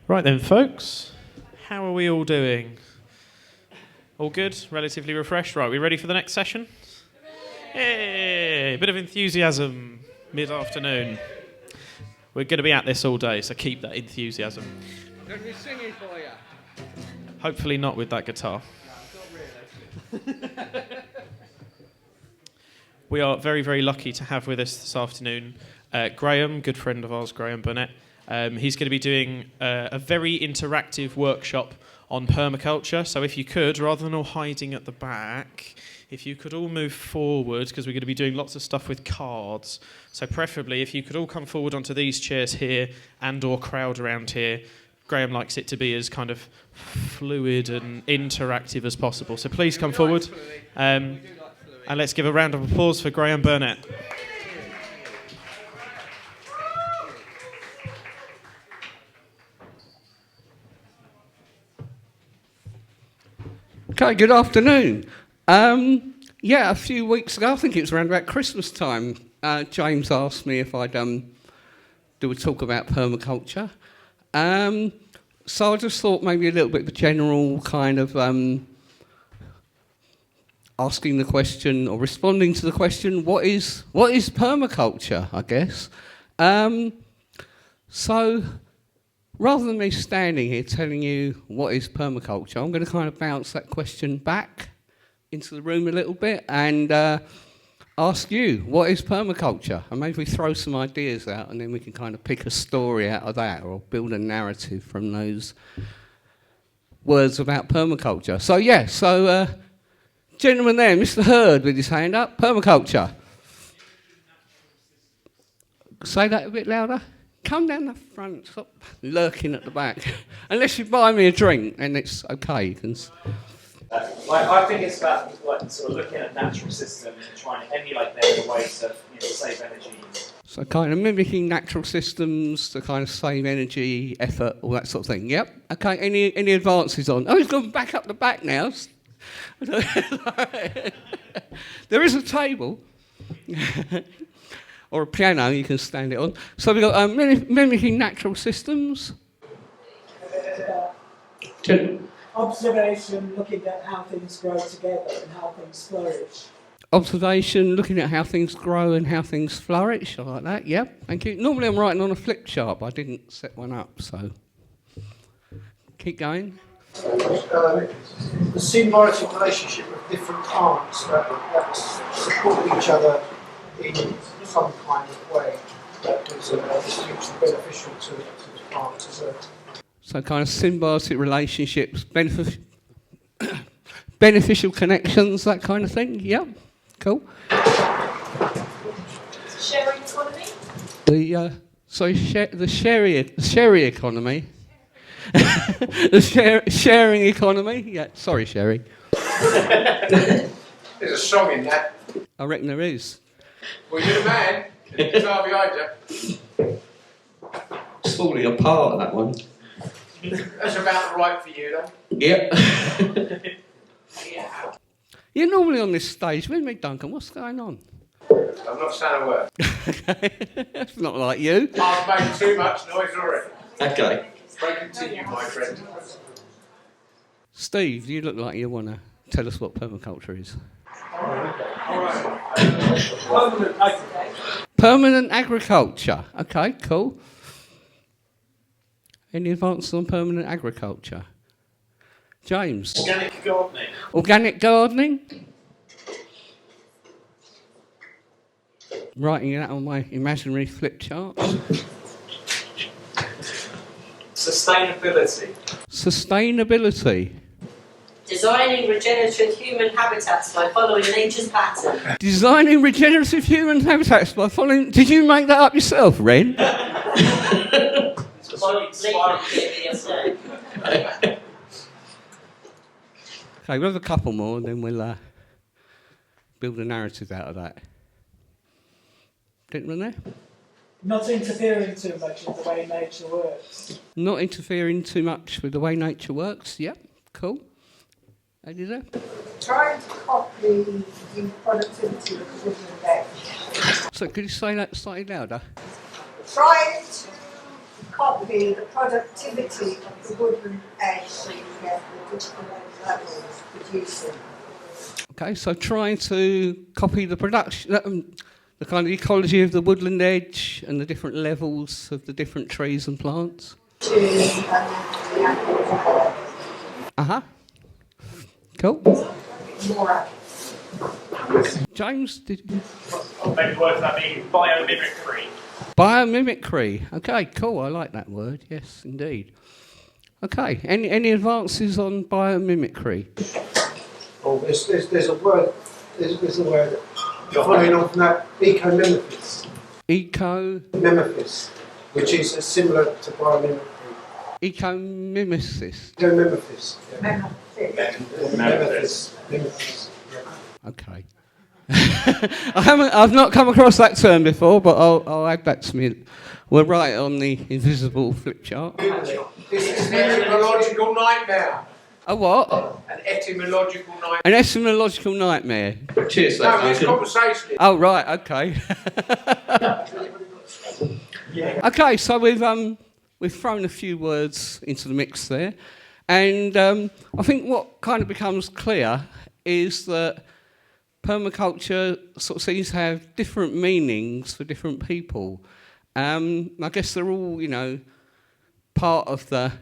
Right then, folks, how are we all doing? All good? Relatively refreshed? Right, we ready for the next session? Hey, a bit of enthusiasm mid-afternoon. We're going to be at this all day, so keep that enthusiasm. I'm going to be singing for you. Hopefully not with that guitar. No, not really. We are very, very lucky to have with us this afternoon Graham, good friend of ours, Graham Burnett. He's going to be doing a very interactive workshop on permaculture. So if you could, rather than all hiding at the back, if you could all move forward, because we're going to be doing lots of stuff with cards. So preferably, if you could all come forward onto these chairs here and or crowd around here. Graham likes it to be as kind of fluid and interactive as possible. So please come forward. And let's give a round of applause for Graham Burnett. Okay, good afternoon. A few weeks ago, I think it was around about Christmas time, James asked me if I'd do a talk about permaculture. So I just thought maybe a little bit of a general kind of asking the question or responding to the question, what is permaculture, I guess. So rather than me standing here telling you what is permaculture, I'm going to kind of bounce that question back into the room a little bit and ask you, what is permaculture? And maybe throw some ideas out and then we can kind of pick a story out of that or build a narrative from those words about permaculture. So gentleman there, Mr. Hurd with his hand up, permaculture. Say that a bit louder. Come down the front, stop lurking at the back. Unless you buy me a drink, and it's okay. I think it's about sort of looking at natural systems and trying to emulate them in a way to save energy. So kind of mimicking natural systems to kind of save energy, effort, all that sort of thing. Yep. Okay. Any advances on? Oh, he's gone back up the back now. There is a table. Or a piano, you can stand it on. So we've got mimicking natural systems. Observation, looking at how things grow together and how things flourish. Observation, looking at how things grow and how things flourish. I like that, yep, thank you. Normally I'm writing on a flip chart, but I didn't set one up, so keep going. The symbiotic relationship of different plants that support each other in some kind of way that was hugely beneficial to the plants as a... So kind of symbiotic relationships, beneficial connections, that kind of thing. Yep, cool. Sharing economy? The sherry economy. The sharing economy. Yeah, sorry, Sherry. There's a song in that. I reckon there is. Well, you're the man. The guitar behind you. It's falling apart, that one. That's about right for you, though. Yep. Yeah. You're normally on this stage with me, Duncan. What's going on? I'm not saying a word. That's not like you. I've made too much noise already. Okay. Pray continue, my friend. Steve, you look like you want to tell us what permaculture is. Permanent agriculture. Okay, cool. Any advances on permanent agriculture? James? Organic gardening. Organic gardening? Writing that on my imaginary flip chart. Sustainability. Sustainability. Designing regenerative human habitats by following nature's pattern. Designing regenerative human habitats by following... Did you make that up yourself, Ren? Okay, we'll have a couple more and then we'll build a narrative out of that. Gentleman there? Not interfering too much with the way nature works. Not interfering too much with the way nature works. Yep, cool. Lady there? Trying to copy the productivity of the living day. So could you say that slightly louder? Trying to copy the productivity of the woodland edge so you get the different levels producing. Okay, so trying to copy the production, the kind of ecology of the woodland edge and the different levels of the different trees and plants. Cool. More. James, did you? Maybe the word for that being biomimicry. Biomimicry. Okay, cool. I like that word. Yes, indeed. Okay. Any advances on biomimicry? Oh, there's a word. There's a word. Following on from that, ecomimethys. Ecomimethys. Which is similar to biomimicry. Ecomimethys. Ecomimethys. Yeah. Mimethys. Okay. I've not come across that term before, but I'll add that to me. We're right on the invisible flip chart. This is an etymological nightmare. A what? An etymological nightmare. An etymological nightmare. Cheers, no, it's conversation. Oh right, okay. Okay, so we've thrown a few words into the mix there, and I think what kind of becomes clear is that permaculture sort of seems to have different meanings for different people. I guess they're all, part of the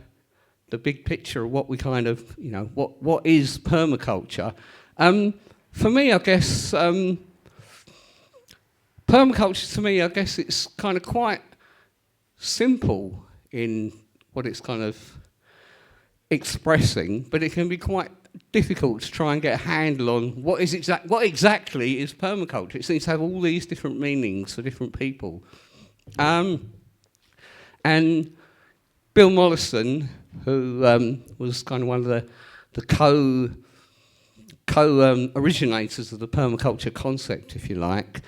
big picture of what we kind of, what is permaculture. For me, I guess, permaculture to me, I guess it's kind of quite simple in what it's kind of expressing, but it can be quite difficult to try and get a handle on what exactly is permaculture. It seems to have all these different meanings for different people. And Bill Mollison, who was kind of one of the co-originators of the permaculture concept, if you like,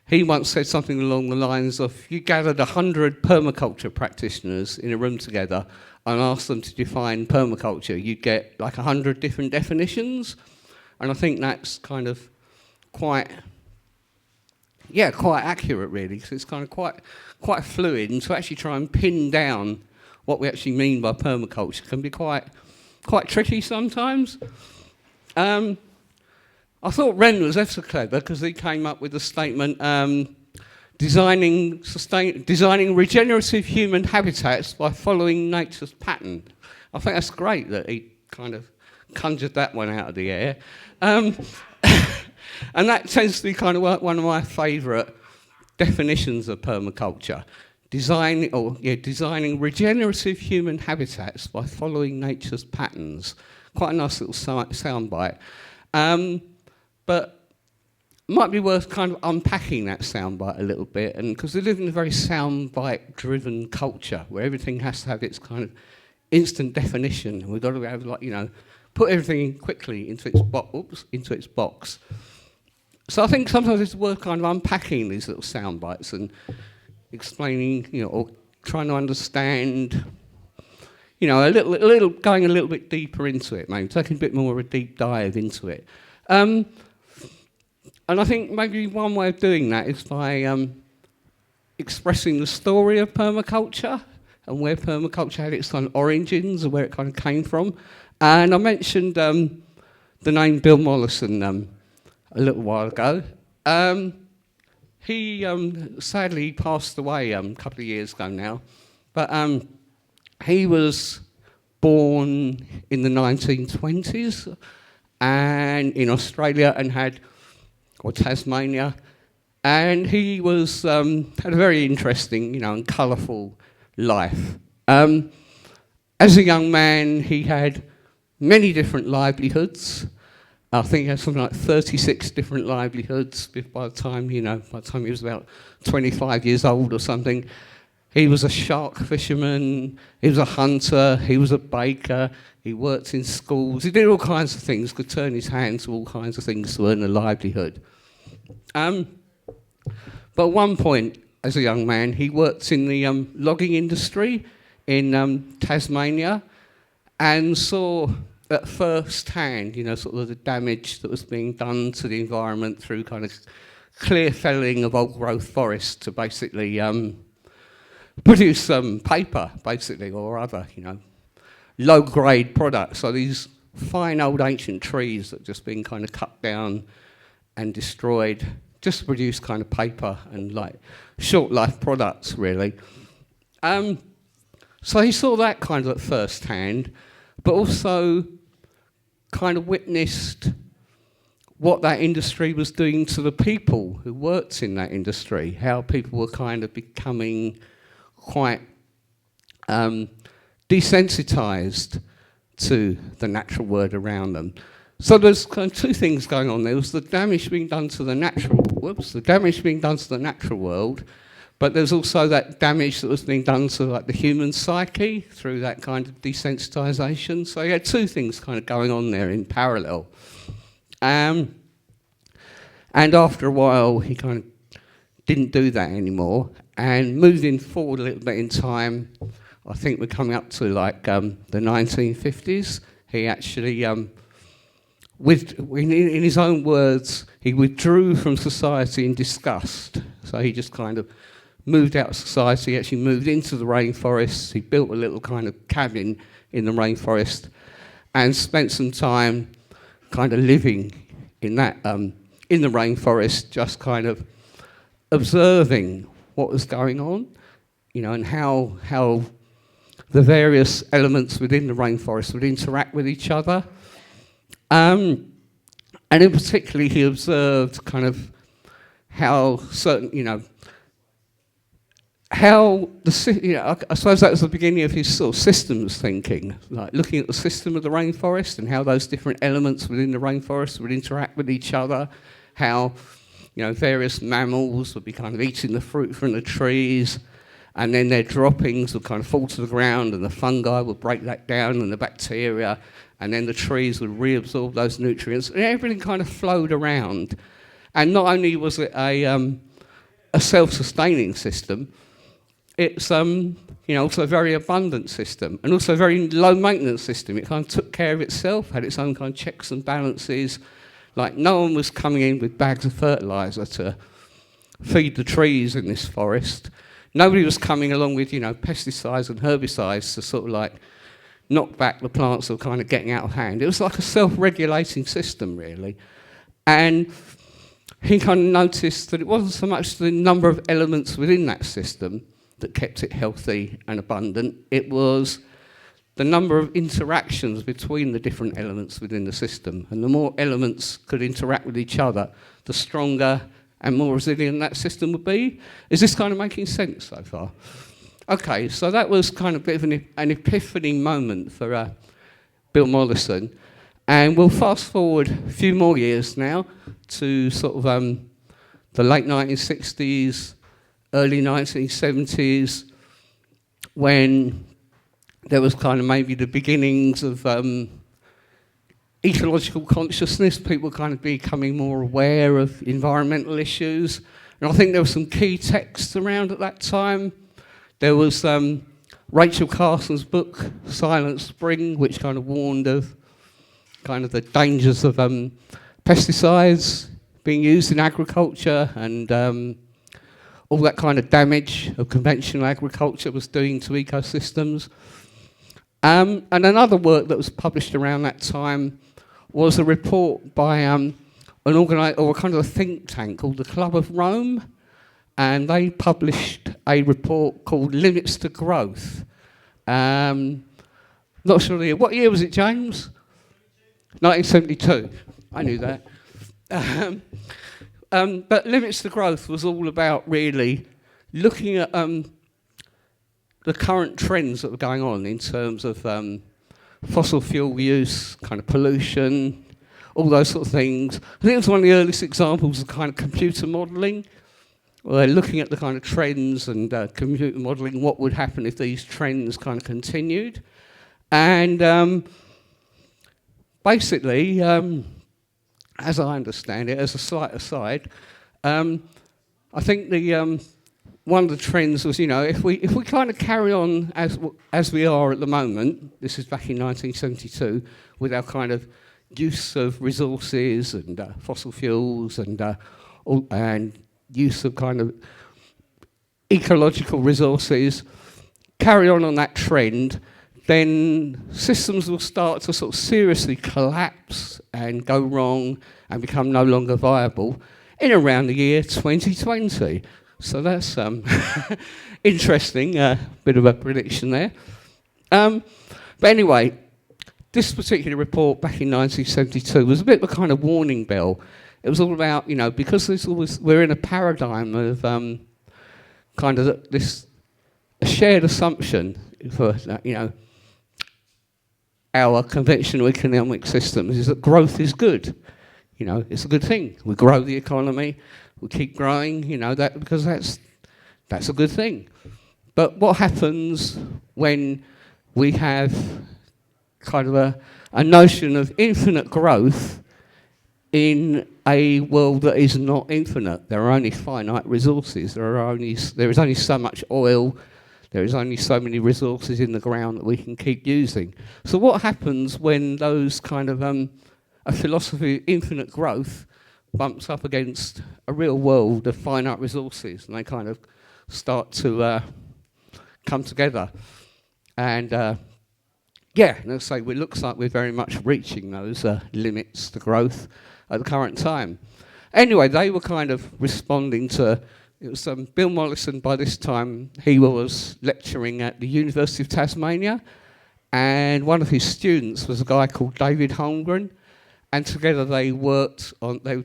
he once said something along the lines of, if you gathered 100 permaculture practitioners in a room together and asked them to define permaculture, you'd get like 100 different definitions. And I think that's kind of quite accurate, really, because it's kind of quite fluid, and to actually try and pin down what we actually mean by permaculture can be quite tricky sometimes. I thought Wren was ever so clever because he came up with the statement, designing regenerative human habitats by following nature's pattern. I think that's great that he kind of conjured that one out of the air. And that tends to be kind of one of my favourite definitions of permaculture. Designing regenerative human habitats by following nature's patterns. Quite a nice little soundbite. But it might be worth kind of unpacking that soundbite a little bit, and because we live in a very soundbite-driven culture where everything has to have its kind of instant definition, and we've got to have put everything quickly into its box. So I think sometimes it's worth kind of unpacking these little soundbites and explaining, or trying to understand, going a little bit deeper into it, maybe taking a bit more of a deep dive into it. And I think maybe one way of doing that is by expressing the story of permaculture and where permaculture had its kind of origins and where it kind of came from. And I mentioned the name Bill Mollison a little while ago. He sadly passed away a couple of years ago now, but he was born in the 1920s and in Australia or Tasmania, and he was had a very interesting, and colourful life. As a young man, he had many different livelihoods. I think he had something like 36 different livelihoods by the time he was about 25 years old or something. He was a shark fisherman, he was a hunter, he was a baker, he worked in schools, he did all kinds of things, could turn his hand to all kinds of things to earn a livelihood. But at one point, as a young man, he worked in the logging industry in Tasmania and saw at first hand, sort of the damage that was being done to the environment through kind of clear felling of old growth forests to basically produce some paper, basically, or other, low-grade products. So these fine old ancient trees that have just been kind of cut down and destroyed, just to produce kind of paper and like short-life products, really. So he saw that kind of at first hand, but also kind of witnessed what that industry was doing to the people who worked in that industry, how people were kind of becoming quite desensitised to the natural world around them. So there's kind of two things going on. There was the damage being done to the natural world, but there's also that damage that was being done to like the human psyche through that kind of desensitisation. So you had two things kind of going on there in parallel. And after a while, he kind of didn't do that anymore. And moving forward a little bit in time, I think we're coming up to like the 1950s. He actually, in his own words, he withdrew from society in disgust. So he just kind of moved out of society, he actually moved into the rainforest. He built a little kind of cabin in the rainforest and spent some time kind of living in that, in the rainforest, just kind of observing what was going on, and how the various elements within the rainforest would interact with each other. And in particular, he observed kind of how certain, how the, I suppose that was the beginning of his sort of systems thinking, like looking at the system of the rainforest and how those different elements within the rainforest would interact with each other, how various mammals would be kind of eating the fruit from the trees, and then their droppings would kind of fall to the ground, and the fungi would break that down, and the bacteria, and then the trees would reabsorb those nutrients, and everything kind of flowed around. And not only was it a self-sustaining system, it's also a very abundant system, and also a very low-maintenance system. It kind of took care of itself, had its own kind of checks and balances. Like no one was coming in with bags of fertiliser to feed the trees in this forest. Nobody was coming along with, pesticides and herbicides to sort of like knock back the plants that were kind of getting out of hand. It was like a self-regulating system, really. And he kind of noticed that it wasn't so much the number of elements within that system that kept it healthy and abundant. It was the number of interactions between the different elements within the system. And the more elements could interact with each other, the stronger and more resilient that system would be. Is this kind of making sense so far? Okay, so that was kind of a bit of an epiphany moment for Bill Mollison. And we'll fast forward a few more years now to sort of the late 1960s, early 1970s, when there was kind of maybe the beginnings of ecological consciousness, people kind of becoming more aware of environmental issues. And I think there were some key texts around at that time. There was Rachel Carson's book, Silent Spring, which kind of warned of kind of the dangers of pesticides being used in agriculture and all that kind of damage of conventional agriculture was doing to ecosystems. And another work that was published around that time was a report by an organised, or kind of a think tank called the Club of Rome, and they published a report called Limits to Growth. Not sure the year. What year was it, James? 1972. I knew that. But Limits to Growth was all about really looking at the current trends that were going on in terms of fossil fuel use, kind of pollution, all those sort of things. I think it was one of the earliest examples of kind of computer modelling, where they're looking at the kind of trends and computer modelling what would happen if these trends kind of continued. And basically, as I understand it, as a slight aside, I think the one of the trends was, if we kind of carry on as we are at the moment, this is back in 1972, with our kind of use of resources and fossil fuels and use of kind of ecological resources, carry on that trend, then systems will start to sort of seriously collapse and go wrong and become no longer viable in around the year 2020. So that's interesting, bit of a prediction there. But anyway, this particular report back in 1972 was a bit of a kind of warning bell. It was all about, because we're in a paradigm of kind of this shared assumption for, our conventional economic systems is that growth is good. It's a good thing. We grow the economy, we keep growing, because that's a good thing. But what happens when we have kind of a notion of infinite growth in a world that is not infinite? There are only finite resources. There is only so much oil. There is only so many resources in the ground that we can keep using. So what happens when those kind of a philosophy of infinite growth bumps up against a real world of finite resources, and they kind of start to come together? And let's say it looks like we're very much reaching those limits to growth at the current time. Anyway, they were kind of responding to, it was Bill Mollison by this time. He was lecturing at the University of Tasmania, and one of his students was a guy called David Holmgren, and together they worked on, they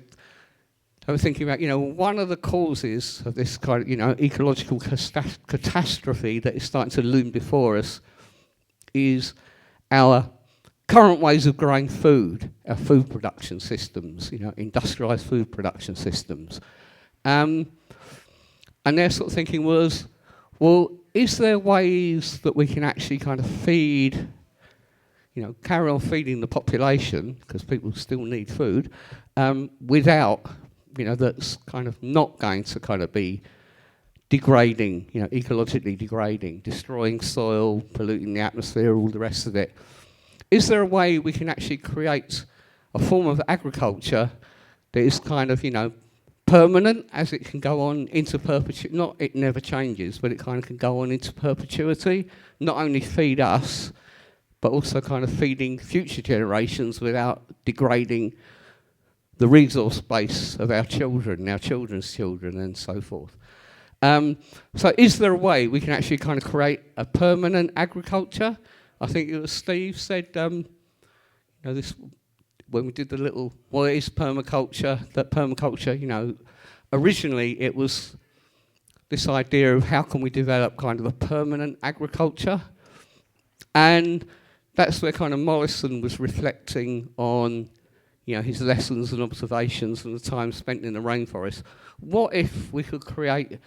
were thinking about, one of the causes of this kind of, ecological catastrophe that is starting to loom before us is our current ways of growing food, our food production systems, industrialised food production systems. And their sort of thinking was, well, is there ways that we can actually kind of feed, carry on feeding the population, because people still need food, without, that's kind of not going to kind of be degrading, ecologically degrading, destroying soil, polluting the atmosphere, all the rest of it. Is there a way we can actually create a form of agriculture that is kind of, permanent, as it can go on into perpetuity? Not it never changes, but it kind of can go on into perpetuity, not only feed us, but also kind of feeding future generations without degrading the resource base of our children, our children's children, and so forth. So is there a way we can actually kind of create a permanent agriculture? I think it was Steve said, this, when we did the little, what is permaculture? That permaculture, originally it was this idea of how can we develop kind of a permanent agriculture? And that's where kind of Mollison was reflecting on, his lessons and observations and the time spent in the rainforest. What if we could create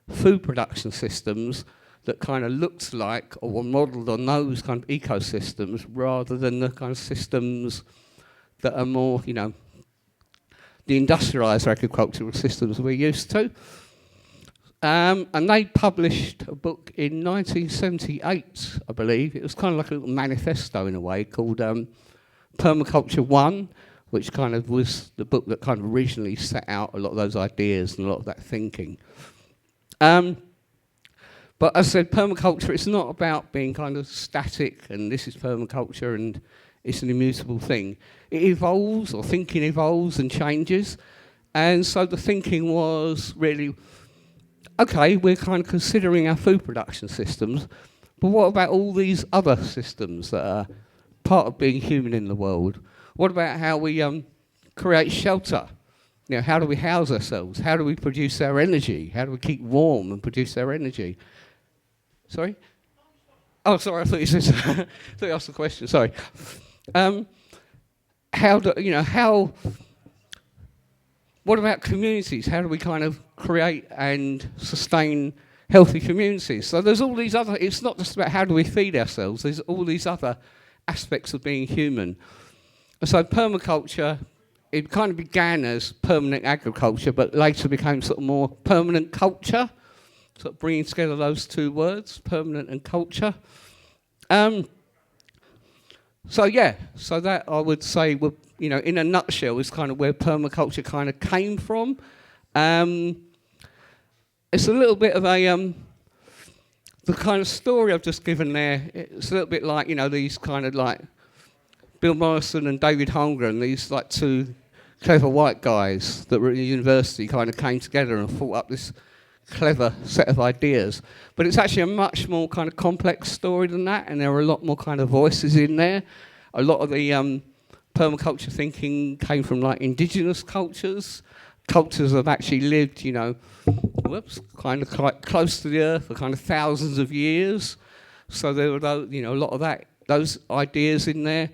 food production systems that kind of looked like or were modelled on those kind of ecosystems rather than the kind of systems that are more, the industrialised agricultural systems we're used to? And they published a book in 1978, I believe. It was kind of like a little manifesto in a way called Permaculture 1, which kind of was the book that kind of originally set out a lot of those ideas and a lot of that thinking. But as I said, permaculture, it's not about being kind of static and this is permaculture and it's an immutable thing. It evolves, or thinking evolves and changes. And so the thinking was really, okay, we're kind of considering our food production systems, but what about all these other systems that are part of being human in the world? What about how we create shelter? How do we house ourselves? How do we produce our energy? How do we keep warm and produce our energy? Sorry? Oh, sorry, I thought you said thought you asked the question, sorry. What about communities? How do we kind of create and sustain healthy communities? So there's all these other, it's not just about how do we feed ourselves, there's all these other aspects of being human. And so permaculture, it kind of began as permanent agriculture, but later became sort of more permanent culture, sort of bringing together those two words, permanent and culture. So that I would say, would, in a nutshell, is kind of where permaculture kind of came from. it's a little bit of a the kind of story I've just given there. It's a little bit like, you know, these kind of like Bill Morrison and David Holmgren, these like two clever white guys that were at the university kind of came together and thought up this clever set of ideas. But it's actually a much more kind of complex story than that, and there are a lot more kind of voices in there. A lot of the permaculture thinking came from like indigenous cultures have actually lived, you know, kind of quite close to the earth for kind of thousands of years. So there were, you know, a lot of those ideas in there.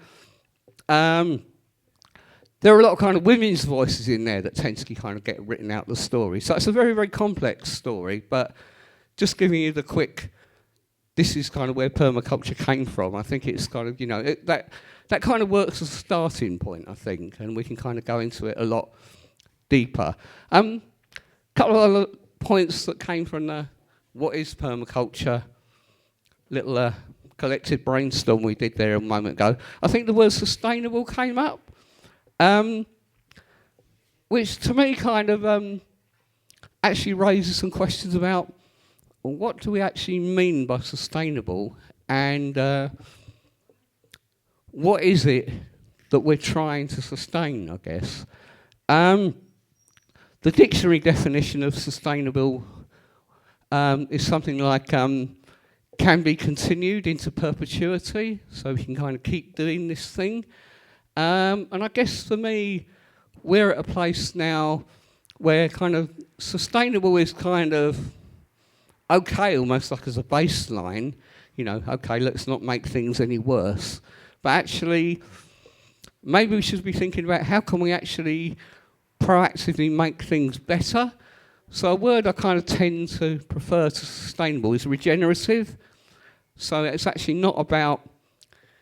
There are a lot of kind of women's voices in there that tend to kind of get written out the story. So it's a very, very complex story, but just giving you the quick, this is kind of where permaculture came from. I think it's kind of, you know, that kind of works as a starting point, I think, and we can kind of go into it a lot deeper. Couple of other points that came from the what is permaculture little collective brainstorm we did there a moment ago. I think the word sustainable came up, which to me kind of actually raises some questions about, well, what do we actually mean by sustainable, and what is it that we're trying to sustain, I guess. The dictionary definition of sustainable is something like can be continued into perpetuity, so we can kind of keep doing this thing. And I guess for me, we're at a place now where kind of sustainable is kind of okay, almost like as a baseline, you know, okay, let's not make things any worse. But actually, maybe we should be thinking about how can we actually proactively make things better. So a word I kind of tend to prefer to sustainable is regenerative. So it's actually not about,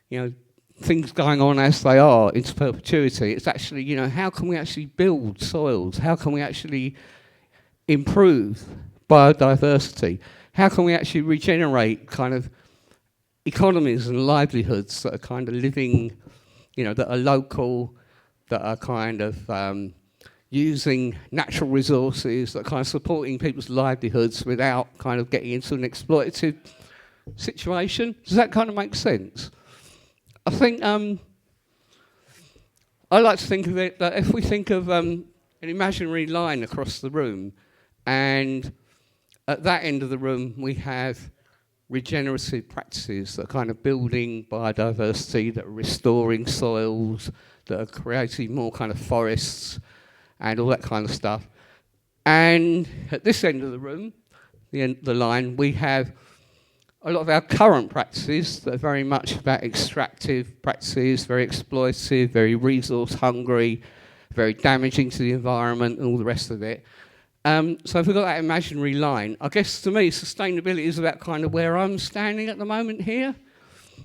you know, things going on as they are into perpetuity. It's actually, you know, how can we actually build soils? How can we actually improve biodiversity? How can we actually regenerate kind of economies and livelihoods that are kind of living, you know, that are local, that are kind of using natural resources, that are kind of supporting people's livelihoods without kind of getting into an exploitative situation? Does that kind of make sense? I think I like to think of it that if we think of an imaginary line across the room, and at that end of the room we have regenerative practices that are kind of building biodiversity, that are restoring soils, that are creating more kind of forests and all that kind of stuff. And at this end of the room, the line, we have a lot of our current practices that are very much about extractive practices, very exploitative, very resource hungry, very damaging to the environment and all the rest of it. So if we've got that imaginary line, I guess to me sustainability is about kind of where I'm standing at the moment here.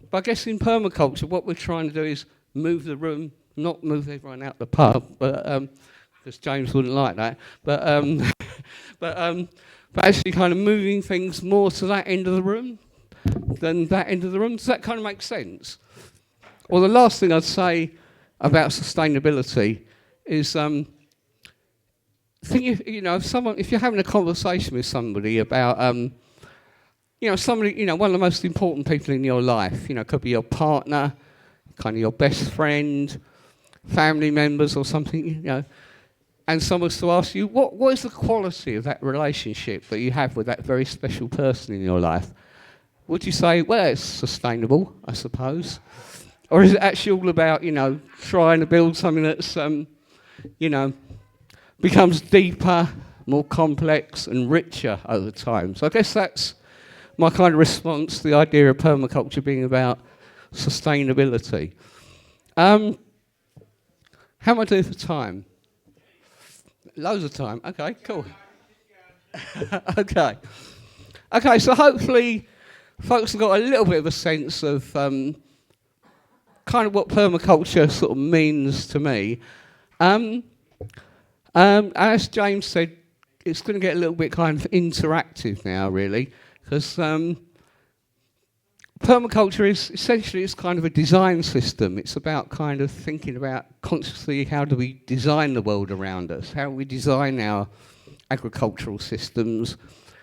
But I guess in permaculture what we're trying to do is move the room, not move everyone out the pub, but because James wouldn't like that, but actually kind of moving things more to that end of the room than that end of the room. Does that kind of make sense? Well, the last thing I'd say about sustainability is think if you're having a conversation with somebody about one of the most important people in your life, could be your partner, kind of your best friend, family members or something, and someone's to ask you, what is the quality of that relationship that you have with that very special person in your life? Would you say, well, it's sustainable, I suppose? Or is it actually all about, trying to build something that's, becomes deeper, more complex and richer over time? So I guess that's my kind of response to the idea of permaculture being about sustainability. How am I doing for time? Loads of time. Okay, cool. Okay, so hopefully folks have got a little bit of a sense of kind of what permaculture sort of means to me. As James said, it's going to get a little bit kind of interactive now, really, because permaculture is essentially it's kind of a design system. It's about kind of thinking about consciously how do we design the world around us, how we design our agricultural systems,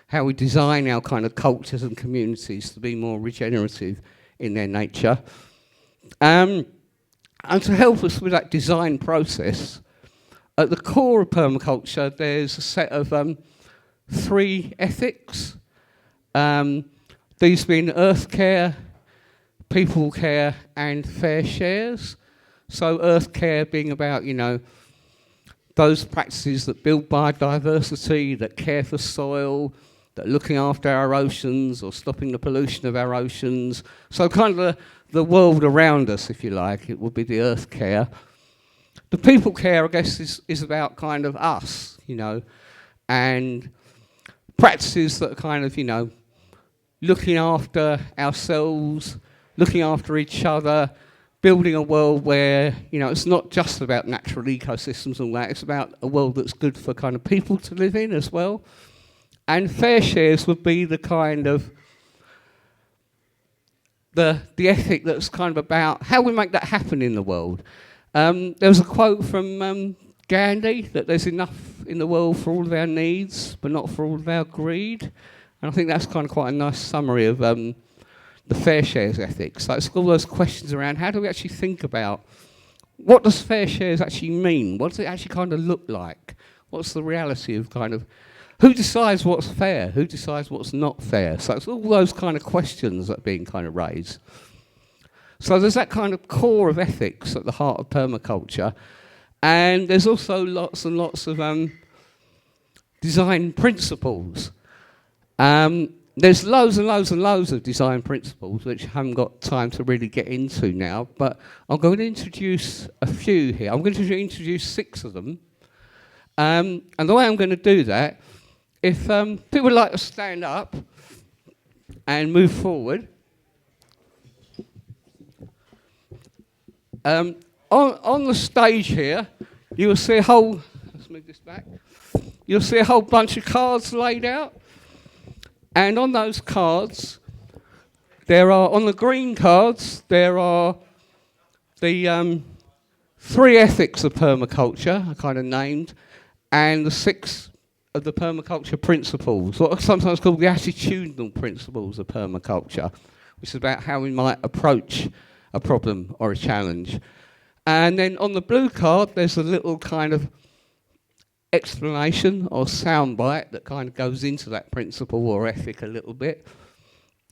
how we design our kind of cultures and communities to be more regenerative in their nature. And to help us with that design process, at the core of permaculture, there's a set of 3 ethics. These being earth care, people care, and fair shares. So earth care being about, you know, those practices that build biodiversity, that care for soil, that are looking after our oceans or stopping the pollution of our oceans. So kind of the world around us, if you like, it would be the earth care. The people care, I guess, is about kind of us, you know, and practices that are kind of, you know, looking after ourselves, looking after each other, building a world where, you know, it's not just about natural ecosystems and all that, it's about a world that's good for kind of people to live in as well. And fair shares would be the kind of the ethic that's kind of about how we make that happen in the world. There was a quote from Gandhi that there's enough in the world for all of our needs, but not for all of our greed. And I think that's kind of quite a nice summary of the fair shares ethics. So it's all those questions around how do we actually think about what does fair shares actually mean? What does it actually kind of look like? What's the reality of kind of who decides what's fair? Who decides what's not fair? So it's all those kind of questions that are being kind of raised. So there's that kind of core of ethics at the heart of permaculture. And there's also lots and lots of design principles. There's loads and loads and loads of design principles which I haven't got time to really get into now, but I'm going to introduce a few here. I'm going to introduce 6 of them. And the way I'm going to do that, if people would like to stand up and move forward. On the stage here, you will see a whole, let's move this back, you'll see a whole bunch of cards laid out. And on those cards, there are, on the green cards, there are the 3 ethics of permaculture, I kind of named, and the 6 of the permaculture principles, what are sometimes called the attitudinal principles of permaculture, which is about how we might approach a problem or a challenge. And then on the blue card, there's a little kind of explanation or soundbite that kind of goes into that principle or ethic a little bit.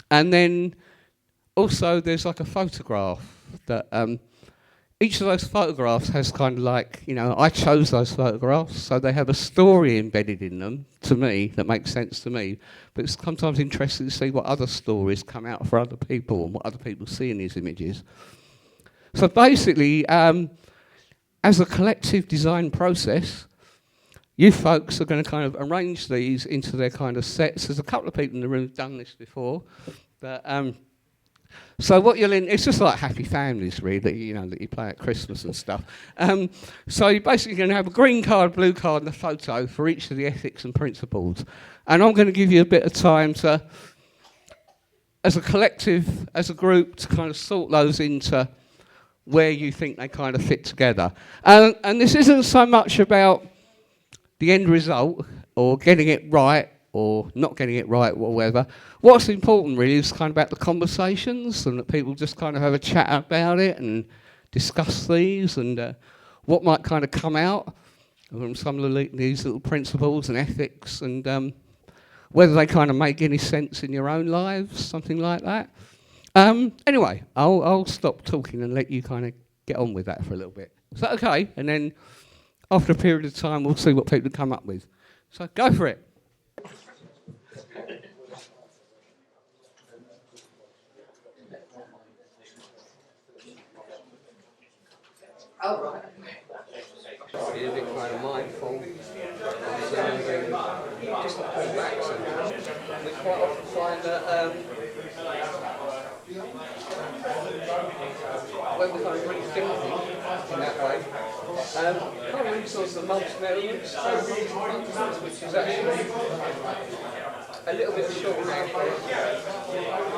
And then also there's like a photograph that each of those photographs has kind of like, you know, I chose those photographs, so they have a story embedded in them, to me, that makes sense to me. But it's sometimes interesting to see what other stories come out for other people and what other people see in these images. So basically, as a collective design process, you folks are going to kind of arrange these into their kind of sets. There's a couple of people in the room who've done this before. But, so what you'll it's just like happy families, really, you know, that you play at Christmas and stuff. So you're basically going to have a green card, blue card, and a photo for each of the ethics and principles. And I'm going to give you a bit of time to, as a collective, as a group, to kind of sort those into where you think they kind of fit together. And this isn't so much about the end result or getting it right or not getting it right or whatever. What's important really is kind of about the conversations and that people just kind of have a chat about it and discuss these and what might kind of come out from some of these little principles and ethics and whether they kind of make any sense in your own lives, something like that. Anyway, I'll stop talking and let you kind of get on with that for a little bit. Is that okay? And then after a period of time, we'll see what people come up with. So go for it. Oh, right. Be a bit kind of mindful, observing, just to pull back. So we quite often find that when we're kind of rethinking in that way, kind of resource the multivariance, which is actually a little bit short now.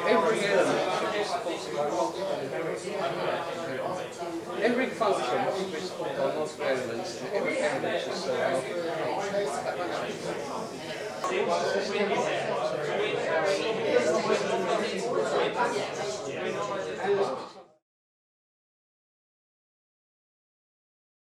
Every element should be supported by multiple. Every functions respond by multiple elements and every element is served.